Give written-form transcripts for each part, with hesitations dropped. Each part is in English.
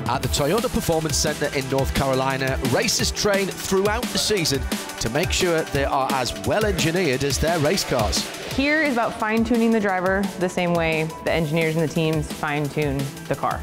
At the Toyota Performance Center in North Carolina, racers train throughout the season to make sure they are as well engineered as their race cars. Here is about fine-tuning the driver the same way the engineers and the teams fine-tune the car.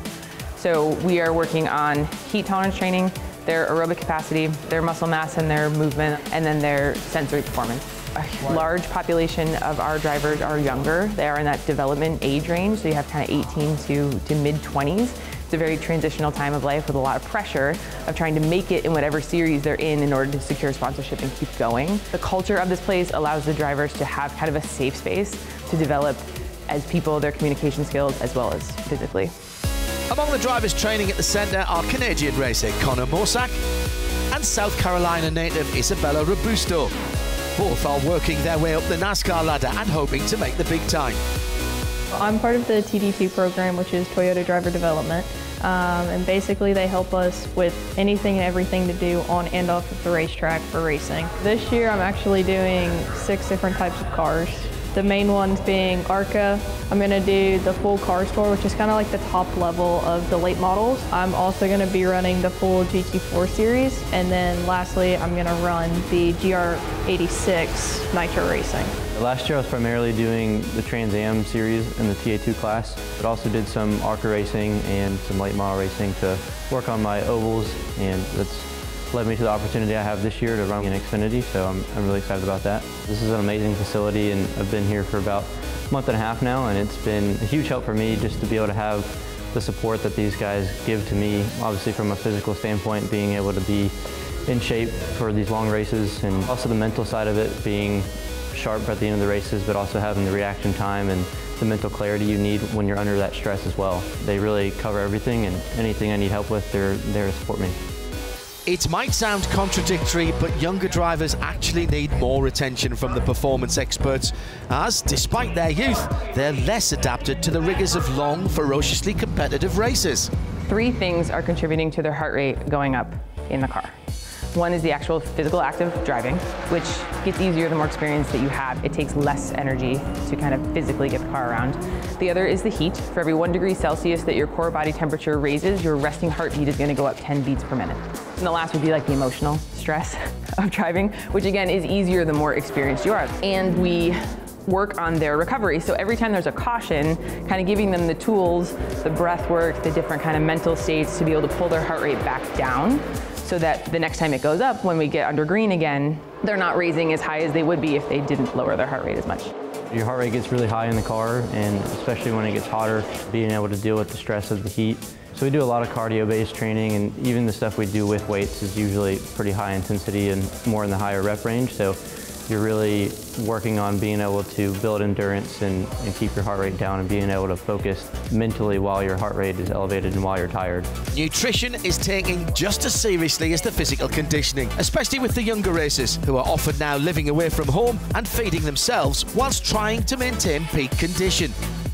So we are working on heat tolerance training, their aerobic capacity, their muscle mass and their movement, and then their sensory performance. A large population of our drivers are younger. They are in that development age range, so you have kind of 18 to mid-20s. It's a very transitional time of life with a lot of pressure of trying to make it in whatever series they're in order to secure sponsorship and keep going. The culture of this place allows the drivers to have kind of a safe space to develop as people, their communication skills, as well as physically. Among the drivers training at the centre are Canadian racer Mosack and South Carolina native Isabella Robusto. Both are working their way up the NASCAR ladder and hoping to make the big time. I'm part of the TD2 program, which is Toyota Driver Development, and basically they help us with anything and everything to do on and off of the racetrack for racing. This year I'm actually doing 6 different types of cars. The main ones being ARCA. I'm going to do the full car store, which is kind of like the top level of the late models. I'm also going to be running the full GT4 series, and then lastly I'm going to run the GR86 Nitro Racing. Last year I was primarily doing the Trans Am series in the TA2 class, but also did some ARCA racing and some late model racing to work on my ovals, and that's led me to the opportunity I have this year to run in Xfinity, so I'm really excited about that. This is an amazing facility, and I've been here for about a month and a half now, and it's been a huge help for me just to be able to have the support that these guys give to me, obviously from a physical standpoint, being able to be in shape for these long races, and also the mental side of it, being sharp at the end of the races, but also having the reaction time and the mental clarity you need when you're under that stress as well. They really cover everything, and anything I need help with, they're there to support me. It might sound contradictory, but younger drivers actually need more attention from the performance experts, as, despite their youth, they're less adapted to the rigours of long, ferociously competitive races. 3 things are contributing to their heart rate going up in the car. One is the actual physical act of driving, which gets easier the more experience that you have. It takes less energy to kind of physically get the car around. The other is the heat. For every 1 degree Celsius that your core body temperature raises, your resting heartbeat is going to go up 10 beats per minute. And the last would be like the emotional stress of driving, which again is easier the more experienced you are. And we work on their recovery. So every time there's a caution, kind of giving them the tools, the breath work, the different kind of mental states to be able to pull their heart rate back down, so that the next time it goes up, when we get under green again, they're not raising as high as they would be if they didn't lower their heart rate as much. Your heart rate gets really high in the car, and especially when it gets hotter, being able to deal with the stress of the heat. So we do a lot of cardio-based training, and even the stuff we do with weights is usually pretty high intensity and more in the higher rep range. So you're really working on being able to build endurance and keep your heart rate down, and being able to focus mentally while your heart rate is elevated and while you're tired. Nutrition is taken just as seriously as the physical conditioning, especially with the younger racers, who are often now living away from home and feeding themselves whilst trying to maintain peak condition.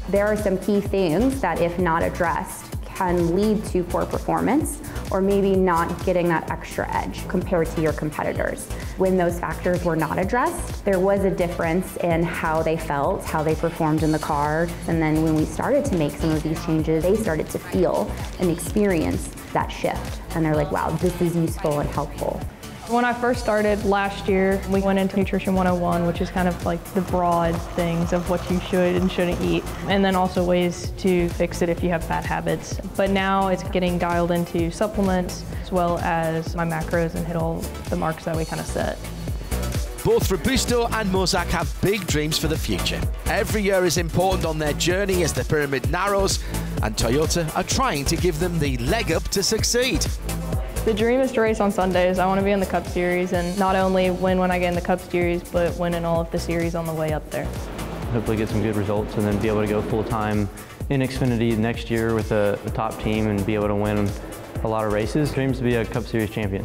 There are some key things that, if not addressed, can lead to poor performance, or maybe not getting that extra edge compared to your competitors. When those factors were not addressed, there was a difference in how they felt, how they performed in the car. And then when we started to make some of these changes, they started to feel and experience that shift. And they're like, wow, this is useful and helpful. When I first started last year, we went into Nutrition 101, which is kind of like the broad things of what you should and shouldn't eat, and then also ways to fix it if you have bad habits. But now it's getting dialed into supplements, as well as my macros, and hit all the marks that we kind of set. Both Robusto and Mosack have big dreams for the future. Every year is important on their journey as the pyramid narrows, and Toyota are trying to give them the leg up to succeed. The dream is to race on Sundays. I want to be in the Cup Series, and not only win when I get in the Cup Series, but win in all of the series on the way up there. Hopefully get some good results, and then be able to go full-time in Xfinity next year with a top team and be able to win a lot of races. Dreams to be a Cup Series champion.